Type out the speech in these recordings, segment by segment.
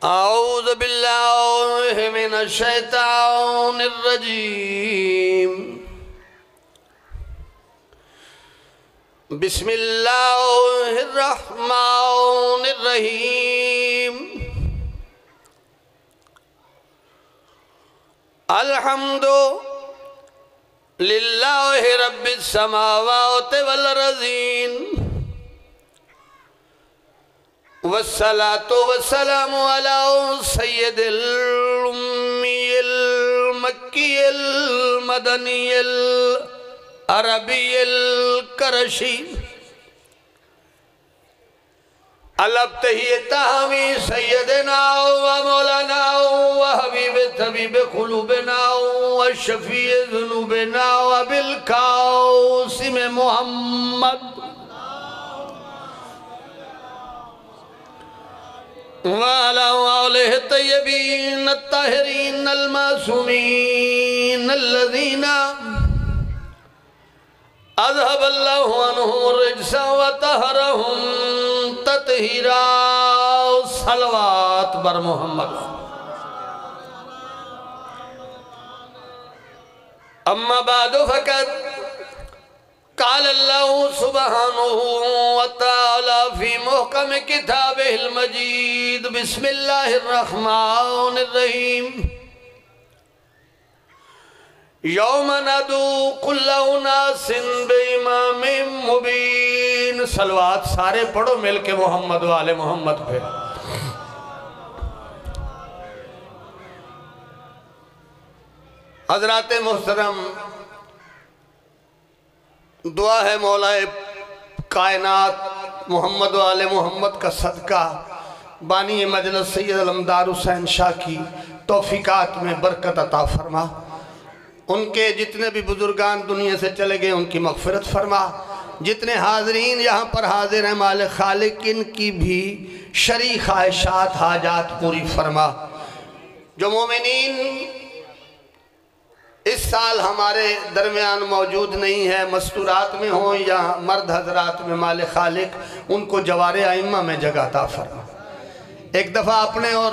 اعوذ باللہ من الشیطان الرجیم بسم اللہ الرحمن الرحیم الحمد للہ رب السماوات والارضین والصلاة والسلام على سید الامی المکی المدنی العربی القرشی الابتہیتہمی سیدنا و مولانا و حبیب طبیب قلوبنا و شفیع ذنوبنا و بالقاسم محمد وعلى آله الطيبين الطاهرين المعصومين الذين أذهب الله عنهم الرجس وطهرهم تطهيرا صلوات بر محمد أما بعد فقد قال الله سبحانه وتعالى في محكم كتابه المجيد بسم الله الرحمن الرحيم يوم ندعو كل أناس بإمام مبين صلوات سارے پڑھو مل کے محمد و آل محمد پہ حضرات محترم دعا ہے مولا کائنات محمد و آل محمد کا صدقہ بانی مجلس سید علمدار حسین شاہ کی توفیقات میں برکت عطا فرما، ان کے جتنے بھی بزرگان دنیا سے چلے گئے ان کی مغفرت فرما، جتنے حاضرین یہاں پر حاضر ہیں مالک خالق ان کی بھی شرعی خواہشات حاجات پوری فرما۔ جو مومنین اس سال ہمارے درمیان موجود نہیں ہے، مستورات میں ہوں یا مرد حضرات میں مالک خالق ان کو جوار ائمہ میں جگہ عطا فرما۔ ایک دفعہ اپنے اور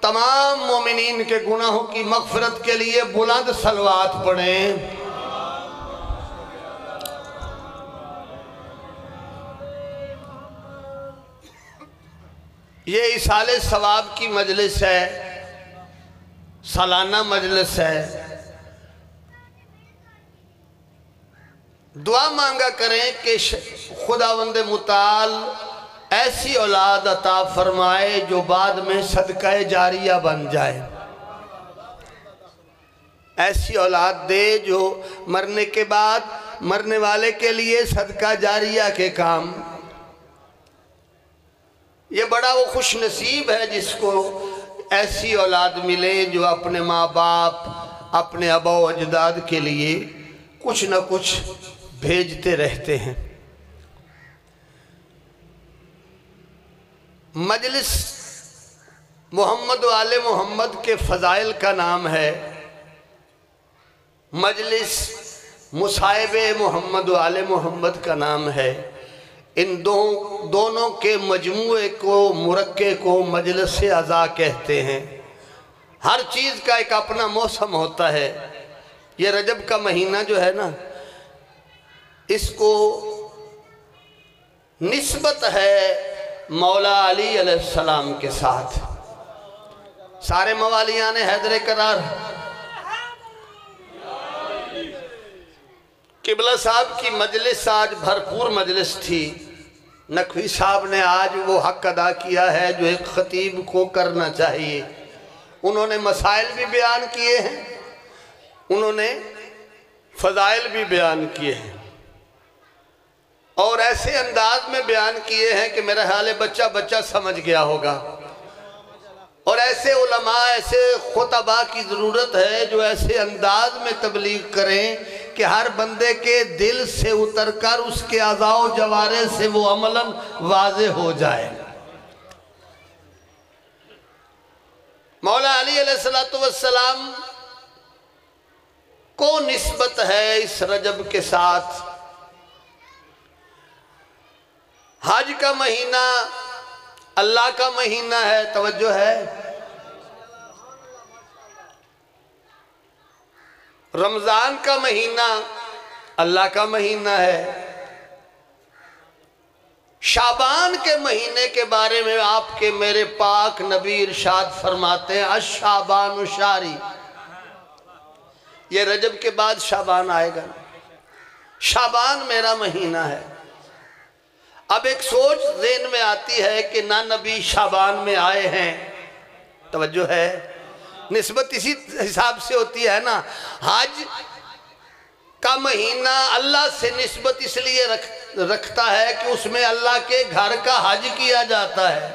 تمام مومنین کے گناہوں کی مغفرت کے لیے بلند صلوات پڑھیں۔ یہ ایصال ثواب کی مجلس ہے، سالانہ مجلس ہے۔ دعا مانگا کریں کہ خداوند متعال ایسی اولاد عطا فرمائے جو بعد میں صدقہ جاریہ بن جائے، ایسی اولاد دے جو مرنے کے بعد مرنے والے کے لیے صدقہ جاریہ کے کام۔ یہ بڑا وہ خوش نصیب ہے جس کو ایسی اولاد ملے جو اپنے ماں باپ اپنے آبا و اجداد کے لیے کچھ نہ کچھ بھیجتے رہتے ہیں۔ مجلس محمد و آل محمد کے فضائل کا نام ہے، مجلس مصائب محمد و آل محمد کا نام ہے۔ ان دونوں کے مجموعے کو مرکے کو مجلس اعضاء کہتے ہیں۔ ہر چیز کا ایک اپنا موسم ہوتا ہے۔ یہ رجب کا مہینہ جو ہے نا، اس کو نسبت ہے مولا علی علیہ السلام کے ساتھ۔ سارے موالیان حیدر کرار قبلہ صاحب کی مجلس آج بھرپور مجلس تھی۔ نقوی صاحب نے آج وہ حق ادا کیا ہے جو ایک خطیب کو کرنا چاہیے۔ انہوں نے مسائل بھی بیان کیے ہیں، انہوں نے فضائل بھی بیان کیے ہیں، اور ایسے انداز میں بیان کیے ہیں کہ میرا خیال ہے بچہ بچہ سمجھ گیا ہوگا۔ اور ایسے علماء ایسے خطباء کی ضرورت ہے جو ایسے انداز میں تبلیغ کریں کہ ہر بندے کے دل سے اتر کر اس کے اعضاء و جوارح سے وہ عملاً واضح ہو جائے۔ مولا علی علیہ السلام کو نسبت ہے اس رجب کے ساتھ۔ حج کا مہینہ اللہ کا مہینہ ہے، توجہ ہے، رمضان کا مہینہ اللہ کا مہینہ ہے۔ شعبان کے مہینے کے بارے میں آپ کے میرے پاک نبی ارشاد فرماتے ہیں الشعبان شاری، یہ رجب کے بعد شعبان آئے گا، شعبان میرا مہینہ ہے۔ اب ایک سوچ ذہن میں آتی ہے کہ نہ نبی شعبان میں آئے ہیں، توجہ ہے، نسبت اسی حساب سے ہوتی ہے نا، حج کا مہینہ اللہ سے نسبت اس لیے رکھتا ہے کہ اس میں اللہ کے گھر کا حج کیا جاتا ہے۔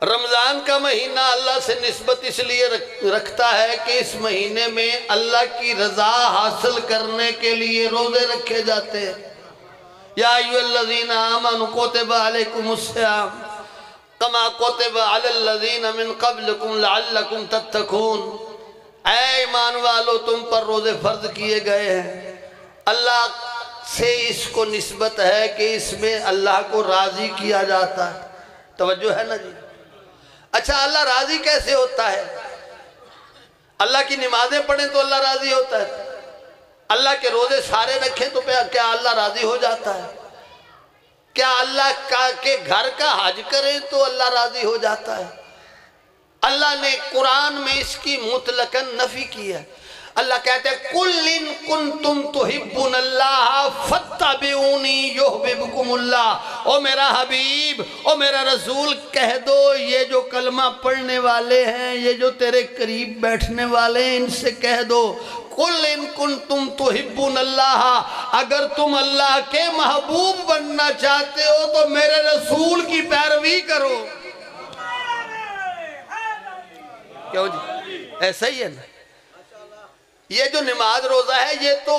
رمضان کا مہینہ اللہ سے نسبت اس لیے رکھتا ہے کہ اس مہینے میں اللہ کی رضا حاصل کرنے کے لیے روزے رکھے جاتے ہیں۔ یا ایھا الذین آمنوا کتب علیکم الصیام کما کتب علی الذین من قبلکم لعلکم تتقون، اے ایمان والو تم پر روزے فرض کیے گئے ہیں۔ اللہ سے اس کو نسبت ہے کہ اس میں اللہ کو راضی کیا جاتا ہے، توجہ ہے نا جی۔ اچھا اللہ راضی کیسے ہوتا ہے؟ اللہ کی نمازیں پڑھیں تو اللہ راضی ہوتا ہے، اللہ کے روزے سارے رکھیں تو کیا اللہ راضی ہو جاتا ہے؟ کیا اللہ کے گھر کا حج کریں تو اللہ راضی ہو جاتا ہے؟ اللہ نے قرآن میں اس کی مطلقاً نفی کی ہے۔ اللہ کہتے ہیں قُلْ إِن كُنْتُمْ تُحِبُّونَ اللَّهَ فَاتَّبِعُونِي يُحْبِبْكُمُ اللَّهُ، او میرا حبیب، او میرا رسول، کہہ دو یہ جو کلمہ پڑھنے والے ہیں، یہ جو تیرے قریب بیٹھنے والے ہیں، ان سے کہہ دو قُلْ إِن كُنْتُمْ تُحِبُّونَ اللَّهَ، اگر تم اللہ کے محبوب بننا چاہتے ہو تو میرے رسول کی پیروی کرو۔ کیوں جی ایسا ہی ہے نا؟ یہ جو نماز روزہ ہے یہ تو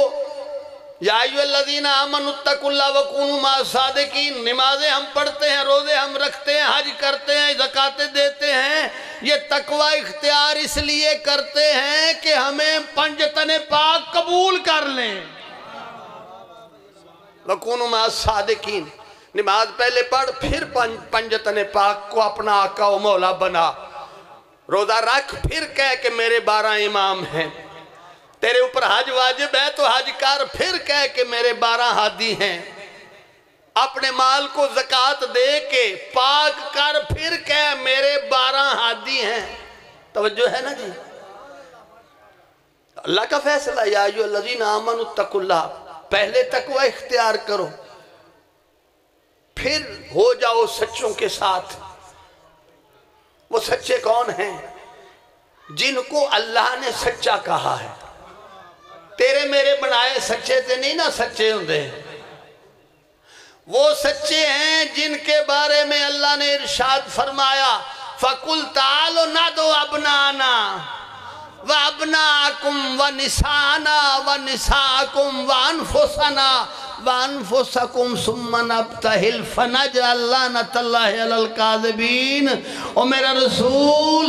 یا ایھا الذین آمنوا اتقوا اللہ وکونوا مع الصادقین، نمازیں ہم پڑھتے ہیں، روزے ہم رکھتے ہیں، حج کرتے ہیں، زکوٰۃ دیتے ہیں، یہ تقوی اختیار اس لیے کرتے ہیں کہ ہمیں پنجتن پاک قبول کر لیں۔ وکونوا مع الصادقین، نماز پہلے پڑھ پھر پنجتن پاک کو اپنا آقا و مولا بنا، روزہ رکھ پھر کہہ کہ میرے 12 امام ہیں، تیرے اوپر حج واجب ہے تو حج کر پھر کہہ کہ میرے 12 ہادی ہیں، اپنے مال کو زکوٰۃ دے کے پاک کر پھر کہہ میرے 12 ہادی ہیں، توجہ ہے نا جی۔ اللہ کا فیصلہ یا ایھا الذین آمنوا اتقوا اللہ، پہلے تقوی اختیار کرو پھر ہو جاؤ سچوں کے ساتھ۔ وہ سچے کون ہیں؟ جن کو اللہ نے سچا کہا ہے، تیرے میرے بنائے سچے تے نہیں نا سچے ہوندے، وہ سچے ہیں جن کے بارے میں اللہ نے ارشاد فرمایا فَقُلْ تَعَالُوا نَدْعُ أَبْنَاءَنَا وَأَبْنَاءَكُمْ وَنِسَاءَنَا وَنِسَاءَكُمْ وَأَنفُسَنَا وَأَنفُسَكُمْ ثُمَّ نَبْتَهِلْ فَنَجْعَلْ لَعْنَتَ اللَّهِ عَلَى الْكَاذِبِينَ۔ او میرا رسول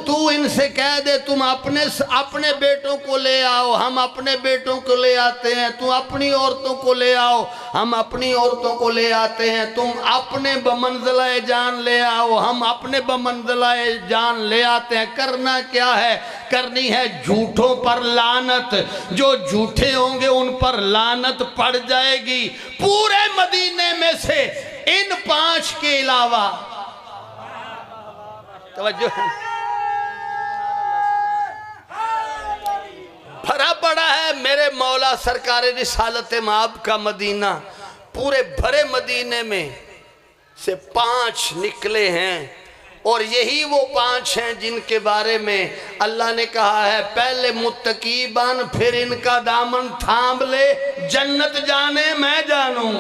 تو ان سے کہہ دے تم اپنے بیٹوں کو لے آؤ، ہم اپنے بیٹوں کو لے آتے ہیں، تم اپنی عورتوں کو لے آؤ، ہم اپنی عورتوں کو لے آتے ہیں، تم اپنے بمنزلہ جان لے آؤ، ہم اپنے بمنزلہ جان لے آتے ہیں۔ کرنا کیا ہے؟ کرنی ہے جھوٹوں پر لعنت، جو جھوٹے ہوں گے ان پر لعنت پڑ جائے گی۔ پورے مدینے میں سے ان 5 کے علاوہ، توجہ ہے، بھرا پڑا ہے میرے مولا سرکار رسالت مآب کا مدینہ، پورے بھرے مدینے میں سے 5 نکلے ہیں، اور یہی وہ 5 ہیں جن کے بارے میں اللہ نے کہا ہے پہلے متقی بن پھر ان کا دامن تھام لے، جنت جانے میں جانوں۔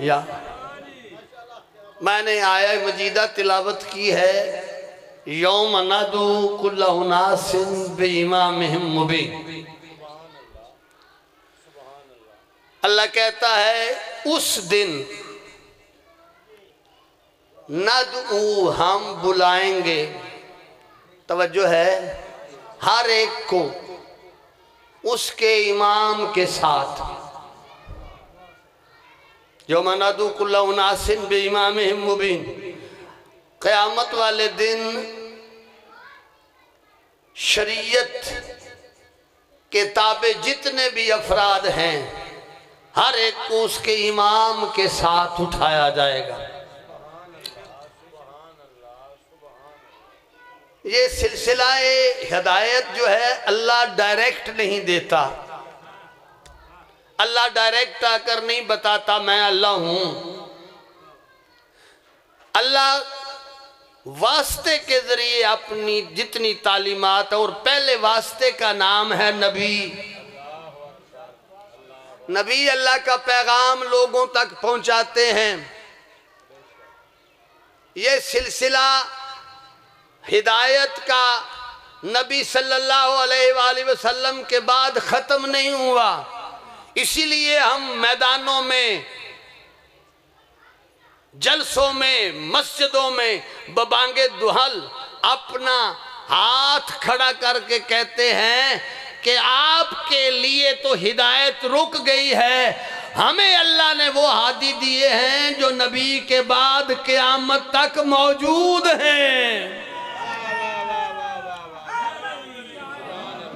یا میں نے آیہ مجیدہ تلاوت کی ہے یوم ندعو کل اناس بامامہم مبین۔ اللہ کہتا ہے اس دن ندعو ہم بلائیں گے، توجہ ہے، ہر ایک کو اس کے امام کے ساتھ. یوم ندعو کل اناس بامامہم مبین. قیامت والے دن شریعت کے تابع جتنے بھی افراد ہیں ہر ایک کو اس کے امام کے ساتھ اٹھایا جائے گا. یہ سلسلہ ہدایت جو ہے اللہ ڈائریکٹ نہیں دیتا. اللہ ڈائریکٹ آ کر نہیں بتاتا میں اللہ ہوں. اللہ واسطے کے ذریعے اپنی جتنی تعلیمات، اور پہلے واسطے کا نام ہے نبی. نبی اللہ کا پیغام لوگوں تک پہنچاتے ہیں. یہ سلسلہ ہدایت کا نبی صلی اللہ علیہ وآلہ وسلم کے بعد ختم نہیں ہوا. اسی لیے ہم میدانوں میں، جلسوں میں، مسجدوں میں ببانگ دہل اپنا ہاتھ کھڑا کر کے کہتے ہیں کہ آپ کے لیے تو ہدایت رک گئی ہے، ہمیں اللہ نے وہ ہادی دیے ہیں جو نبی کے بعد قیامت تک موجود ہیں.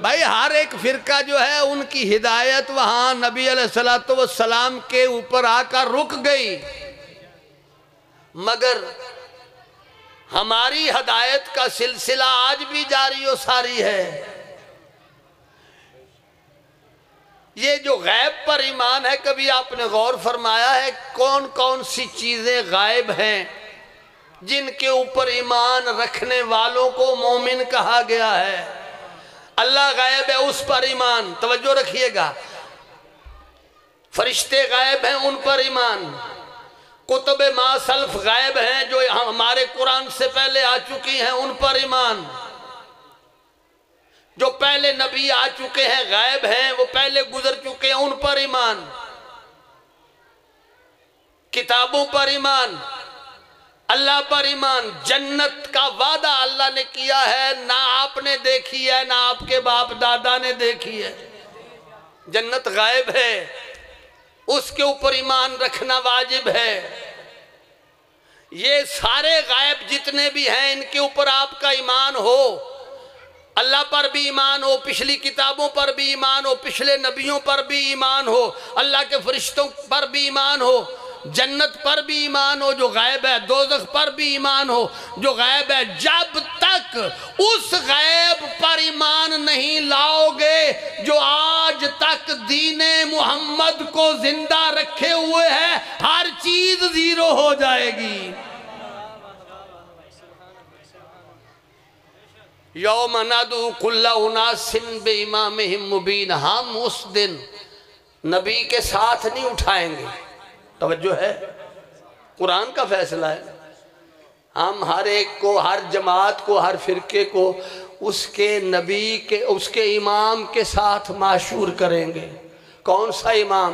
بھائی ہر ایک فرقہ جو ہے ان کی ہدایت وہاں نبی علیہ السلام کے اوپر آ کر رک گئی، مگر ہماری ہدایت کا سلسلہ آج بھی جاری و ساری ہے. یہ جو غیب پر ایمان ہے، کبھی آپ نے غور فرمایا ہے کون کون سی چیزیں غائب ہیں جن کے اوپر ایمان رکھنے والوں کو مومن کہا گیا ہے؟ اللہ غائب ہے، اس پر ایمان. توجہ رکھیے گا. فرشتے غائب ہیں، ان پر ایمان. کتب ما سلف غائب ہیں جو ہمارے قرآن سے پہلے آ چکی ہیں، ان پر ایمان. جو پہلے نبی آ چکے ہیں غائب ہیں، وہ پہلے گزر چکے ہیں، ان پر ایمان. کتابوں پر ایمان، اللہ پر ایمان. جنت کا وعدہ اللہ نے کیا ہے، نہ آپ نے دیکھی ہے نہ آپ کے باپ دادا نے دیکھی ہے. جنت غائب ہے، اس کے اوپر ایمان رکھنا واجب ہے. یہ سارے غائب جتنے بھی ہیں ان کے اوپر آپ کا ایمان ہو. اللہ پر بھی ایمان ہو، پچھلی کتابوں پر بھی ایمان ہو، پچھلے نبیوں پر بھی ایمان ہو، اللہ کے فرشتوں پر بھی ایمان ہو، جنت پر بھی ایمان ہو جو غائب ہے، دوزخ پر بھی ایمان ہو جو غائب ہے. جب تک اس غیب پر ایمان نہیں لاؤ گے جو آج تک دین محمد کو زندہ رکھے ہوئے ہے، ہر چیز زیرو ہو جائے گی. یوم ندعو کل اناس بامامہم مبین. ہم اس دن نبی کے ساتھ نہیں اٹھائیں گے. توجہ ہے، قرآن کا فیصلہ ہے. ہم ہر ایک کو، ہر جماعت کو، ہر فرقے کو اس کے نبی کے، اس کے امام کے ساتھ معشور کریں گے. کون سا امام؟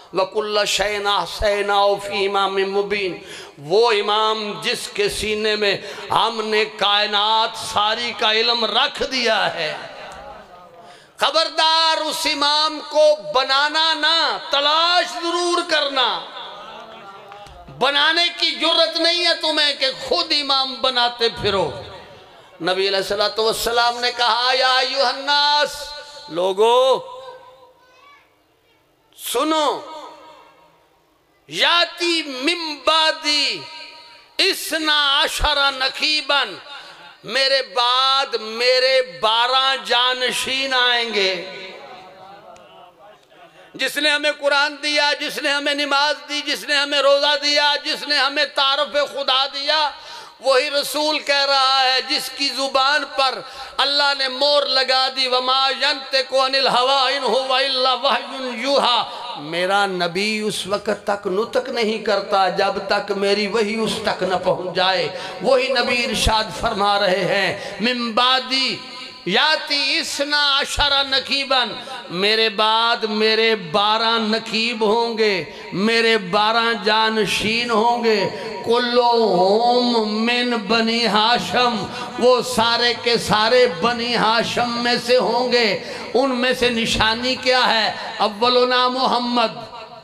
وَكُلَّ شَيْءٍ أَحْصَيْنَاهُ فِي إِمَامٍ مُبِينٍ. وہ امام جس کے سینے میں ہم نے کائنات ساری کا علم رکھ دیا ہے. خبردار اس امام کو بنانا نہ، تلاش ضرور کرنا. بنانے کی جرت نہیں ہے تمہیں کہ خود امام بناتے پھرو. نبی علیہ السلام نے کہا یا ایھا الناس، لوگو سنو، یاتی من بعدی 12 نقیباً، میرے بعد میرے 12 جانشین آئیں گے. جس نے ہمیں قرآن دیا، جس نے ہمیں نماز دی، جس نے ہمیں روزہ دیا، جس نے ہمیں تعارف خدا دیا، وہی رسول کہہ رہا ہے جس کی زبان پر اللہ نے مور لگا دی. وَمَا يَنْتِقُ عَنِ الْهَوَىٰ إِنْ هُوَ إِلَّا وَحْيٌ يُوحَىٰ. میرا نبی اس وقت تک نطق نہیں کرتا جب تک میری وحی اس تک نہ پہنچ جائے. وہی نبی ارشاد فرما رہے ہیں من بعدی یاتی اسنا عشر نقیباً، میرے بعد میرے 12 نقیب ہوں گے، میرے 12 جانشین ہوں گے، کلہم من بنی ہاشم، وہ سارے کے سارے بنی ہاشم میں سے ہوں گے۔ ان میں سے نشانی کیا ہے؟ اولنا محمد،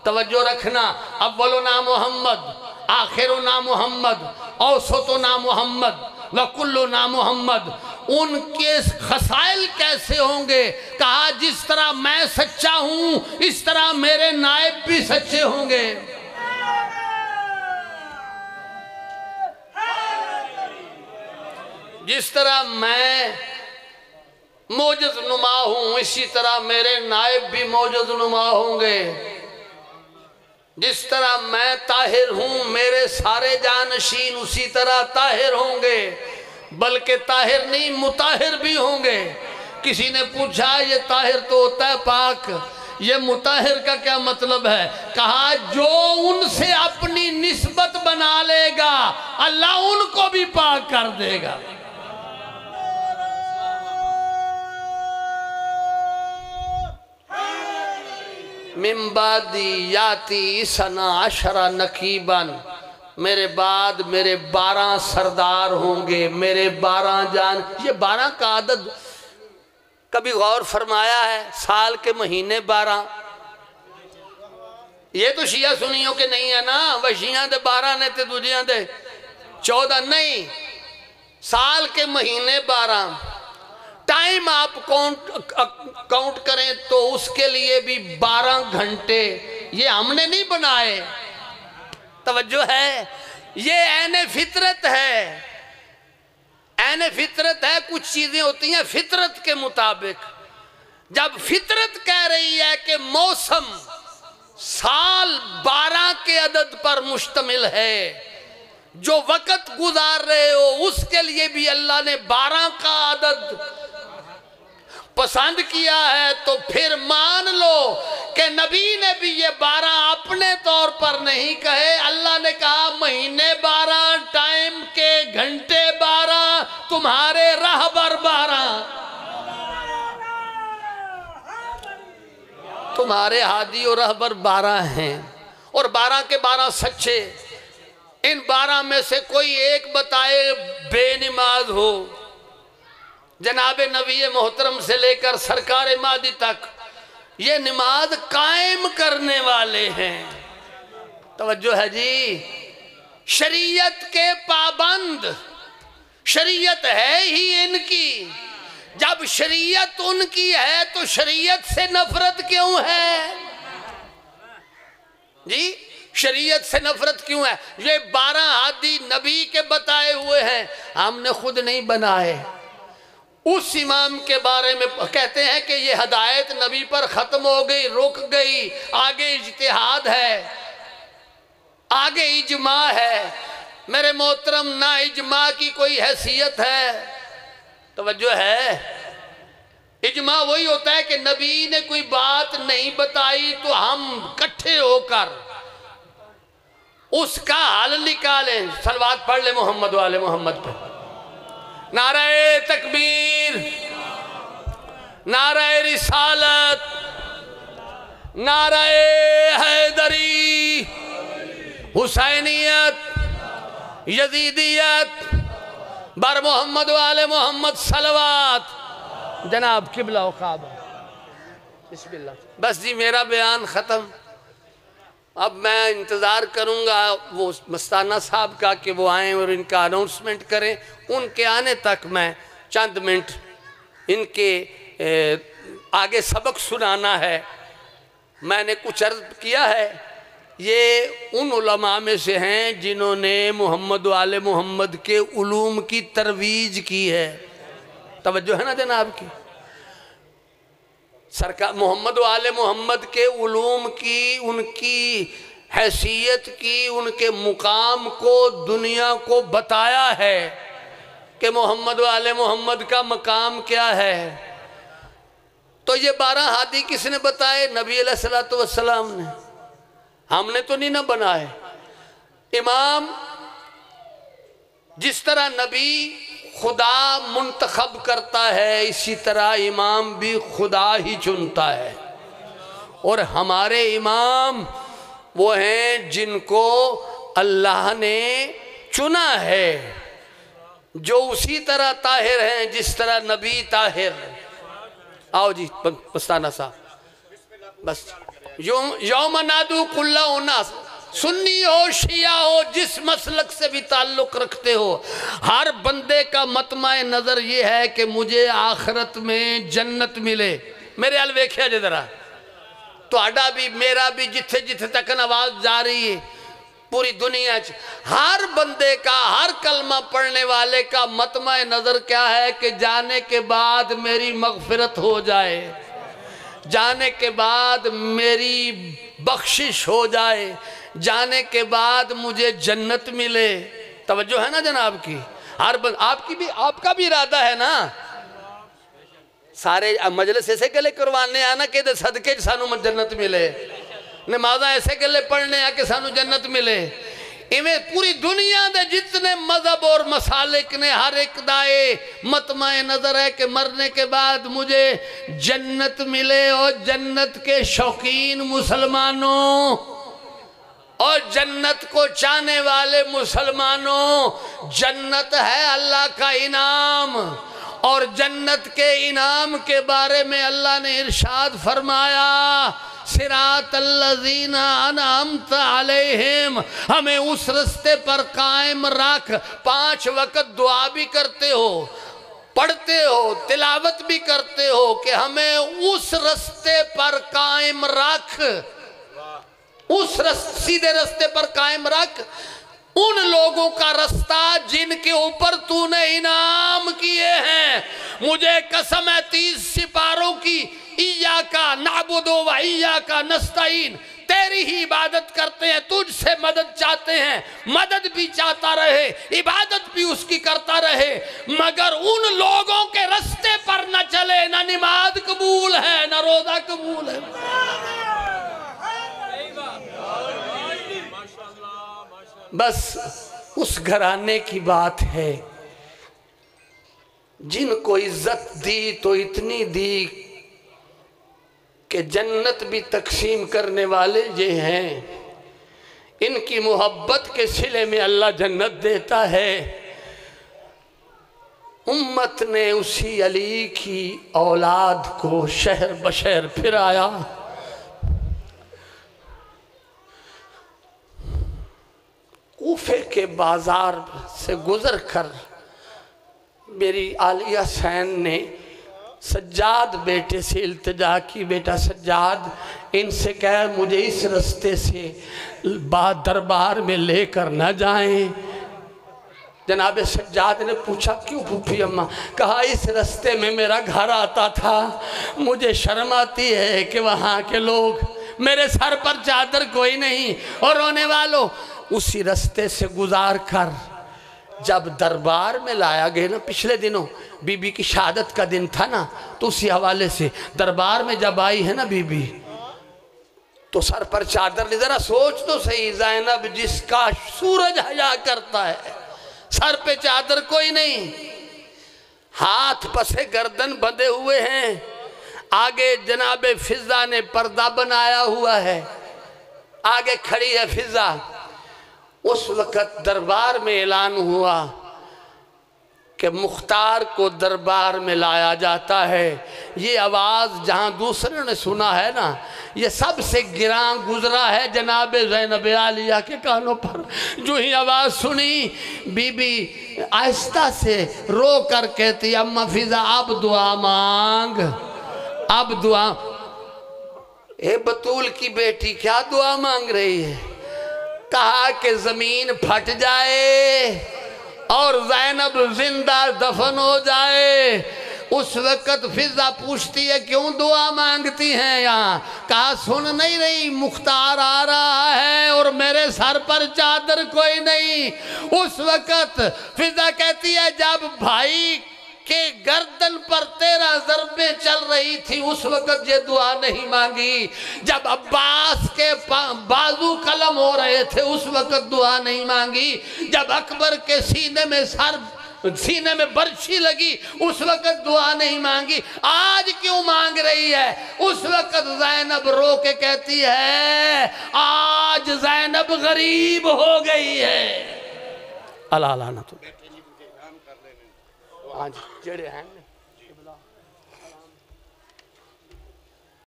توجہ رکھنا، اولنا محمد، آخرنا محمد، اوسطنا محمد، وکلنا محمد۔ ان کے خصائل کیسے ہوں گے؟ کہا جس طرح میں سچا ہوں اس طرح میرے نائب بھی سچے ہوں گے۔ جس طرح میں موجز نما ہوں اسی طرح میرے نائب بھی موجز نما ہوں گے۔ جس طرح میں طاہر ہوں میرے سارے جانشین اسی طرح طاہر ہوں گے، بلکہ طاہر نہیں مطہر بھی ہوں گے۔ کسی نے پوچھا یہ طاہر تو ہوتا ہے پاک، یہ مطہر کا کیا مطلب ہے؟ کہا جو ان سے اپنی نسبت بنا لے گا اللہ ان کو بھی پاک کر دے گا۔ من بعدی یاتی سنا عشر نقیباً، میرے بعد میرے 12 سردار ہوں گے، میرے 12 جان۔ یہ 12 کا عدد کبھی غور فرمایا ہے؟ سال کے مہینے 12، یہ تو شیعہ سنیوں کے نہیں ہے نا، وہ شیعہ دے 12 نے تے دوجیاں دے 14 نہیں، سال کے مہینے 12۔ ٹائم آپ کاؤنٹ کریں تو اس کے لیے بھی 12 گھنٹے، یہ ہم نے نہیں بنائے، توجہ ہے، یہ عین فطرت ہے، عین فطرت ہے۔ کچھ چیزیں ہوتی ہیں فطرت کے مطابق، جب فطرت کہہ رہی ہے کہ موسم سال 12 کے عدد پر مشتمل ہے، جو وقت گزار رہے ہو اس کے لیے بھی اللہ نے 12 کا عدد پسند کیا ہے، تو پھر مان لو کہ نبی نے بھی یہ 12 اپنے طور پر نہیں کہے، اللہ نے کہا مہینے 12، ٹائم کے گھنٹے 12، تمہارے رہبر 12، تمہارے ہادی اور رہبر 12 ہیں، اور 12 کے 12 سچے۔ ان 12 میں سے کوئی ایک بتائے بے نماز ہو، جناب نبی محترم سے لے کر سرکار مہدی تک یہ نماز قائم کرنے والے ہیں، توجہ ہے جی، شریعت کے پابند، شریعت ہے ہی ان کی، جب شریعت ان کی ہے تو شریعت سے نفرت کیوں ہے جی؟ شریعت سے نفرت کیوں ہے؟ یہ 12 ہادی نبی کے بتائے ہوئے ہیں، ہم نے خود نہیں بنائے۔ اس امام کے بارے میں کہتے ہیں کہ یہ ہدایت نبی پر ختم ہو گئی، رک گئی، آگے اجتہاد ہے، آگے اجماع ہے۔ میرے محترم نہ اجماع کی کوئی حیثیت ہے، توجہ ہے، اجماع وہی ہوتا ہے کہ نبی نے کوئی بات نہیں بتائی تو ہم اکٹھے ہو کر اس کا حل نکالیں۔ صلوات پڑھ لے محمد والے محمد پہ۔ نعرہ تکبیر، نعرہ رسالت، نعرہ حیدری، حسینیت، یزیدیت، بر محمد والے محمد صلوات۔ جناب قبلہ و کعبہ، بسم اللہ۔ بس جی میرا بیان ختم، اب میں انتظار کروں گا وہ مستانہ صاحب کا کہ وہ آئیں اور ان کا اناؤنسمنٹ کریں۔ ان کے آنے تک میں چند منٹ ان کے آگے سبق سنانا ہے۔ میں نے کچھ عرض کیا ہے، یہ ان علماء میں سے ہیں جنہوں نے محمد وآل محمد کے علوم کی ترویج کی ہے، توجہ ہے نا جناب کی؟ سرکار محمد وآل محمد کے علوم کی، ان کی حیثیت کی، ان کے مقام کو دنیا کو بتایا ہے کہ محمد وآل محمد کا مقام کیا ہے۔ تو یہ 12 ہادی کس نے بتائے؟ نبی علیہ السلام نے، ہم نے تو نہیں نہ بنائے۔ امام جس طرح نبی خدا منتخب کرتا ہے، اسی طرح امام بھی خدا ہی چنتا ہے۔ اور ہمارے امام وہ ہیں جن کو اللہ نے چنا ہے، جو اسی طرح طاہر ہیں جس طرح نبی طاہر۔ آؤ جی پستانہ صاحب، بس یوم نادو کل اناس، سنی ہو شیعہ ہو، جس مسلک سے بھی تعلق رکھتے ہو، ہر بندے کا مطمع نظر یہ ہے کہ مجھے آخرت میں جنت ملے۔ میرے حال ویکھیا جے ذرا، تو اڈا بھی میرا بھی جتھے جتھے تک آواز جا رہی ہے پوری دنیا ہر بندے کا، ہر کلمہ پڑھنے والے کا مطمع نظر کیا ہے کہ جانے کے بعد میری مغفرت ہو جائے، جانے کے بعد میری بخشش ہو جائے، جانے کے بعد مجھے جنت ملے۔ توجہ ہے نا جناب کی؟ آپ کا بھی ارادہ ہے نا؟ سارے مجلس ایسے گلے کروانے آنا کہ دے صدقے سانو جنت ملے، نمازہ ایسے گلے پڑھنے آ کہ سانو جنت ملے۔ ایویں پوری دنیا دے جتنے مذہب اور مسالک نے ہر ایک دائے مطمع نظر ہے کہ مرنے کے بعد مجھے جنت ملے۔ اور جنت کے شوقین مسلمانوں اور جنت کو چاہنے والے مسلمانوں، جنت ہے اللہ کا انعام، اور جنت کے انعام کے بارے میں اللہ نے ارشاد فرمایا صراط الذین انعمت علیہم، ہمیں اس رستے پر قائم رکھ۔ 5 وقت دعا بھی کرتے ہو، پڑھتے ہو، تلاوت بھی کرتے ہو کہ ہمیں اس رستے پر قائم رکھ، اس سیدھے رستے پر قائم رکھ، ان لوگوں کا رستہ جن کے اوپر تو نے انعام کیے ہیں۔ مجھے قسم ہے 30 سپاروں کی، ایاکا نعبد و ایاکا نستعین، تیری ہی عبادت کرتے ہیں، تجھ سے مدد چاہتے ہیں، مدد بھی چاہتا رہے، عبادت بھی اس کی کرتا رہے، مگر ان لوگوں کے رستے پر نہ چلے، نہ نماز قبول ہے نہ روزہ قبول ہے۔ بس اس گھرانے کی بات ہے، جن کو عزت دی تو اتنی دی کہ جنت بھی تقسیم کرنے والے یہ ہیں، ان کی محبت کے صلے میں اللہ جنت دیتا ہے۔ امت نے اسی علی کی اولاد کو شہر بشہر پھرایا۔ کوفے کے بازار سے گزر کر میری عالیہ حسین نے سجاد بیٹے سے التجا کی، بیٹا سجاد ان سے کہا مجھے اس رستے سے دربار میں لے کر نہ جائیں۔ جناب سجاد نے پوچھا کیوں پھوپھی اماں؟ کہا اس رستے میں میرا گھر آتا تھا، مجھے شرم آتی ہے کہ وہاں کے لوگ، میرے سر پر چادر کوئی نہیں، اور رونے والوں اسی رستے سے گزار کر جب دربار میں لایا گئے نا، پچھلے دنوں بی بی کی شہادت کا دن تھا نا، تو اسی حوالے سے دربار میں جب آئی ہے نا بی بی، تو سر پر چادر نہیں، ذرا سوچ تو صحیح، زینب جس کا سورج حیا کرتا ہے، سر پہ چادر کوئی نہیں، ہاتھ پسے گردن بندھے ہوئے ہیں، آگے جناب فضہ نے پردہ بنایا ہوا ہے، آگے کھڑی ہے فضہ۔ اس وقت دربار میں اعلان ہوا کہ مختار کو دربار میں لایا جاتا ہے۔ یہ آواز جہاں دوسرے نے سنا ہے نا، یہ سب سے گراں گزرا ہے جناب زینب عالیہ کے کانوں پر۔ جو ہی آواز سنی، بی بی آہستہ سے رو کر کہتی اماں فضہ اب دعا مانگ، اب دعا۔ اے بطول کی بیٹی کیا دعا مانگ رہی ہے؟ کہا کہ زمین پھٹ جائے اور زینب زندہ دفن ہو جائے۔ اس وقت فضہ پوچھتی ہے کیوں دعا مانگتی ہیں یہاں؟ کہا سن نہیں رہی مختار آ رہا ہے اور میرے سر پر چادر کوئی نہیں۔ اس وقت فضہ کہتی ہے جب بھائی کہ گردن پر 13 ضربیں چل رہی تھی اس وقت یہ دعا نہیں مانگی، جب عباس کے بازو قلم ہو رہے تھے اس وقت دعا نہیں مانگی، جب اکبر کے سینے میں سر سینے میں برچھی لگی اس وقت دعا نہیں مانگی، آج کیوں مانگ رہی ہے؟ اس وقت زینب رو کے کہتی ہے آج زینب غریب ہو گئی ہے۔ اللہ لعنت۔ ہاں جی جڑے ہیں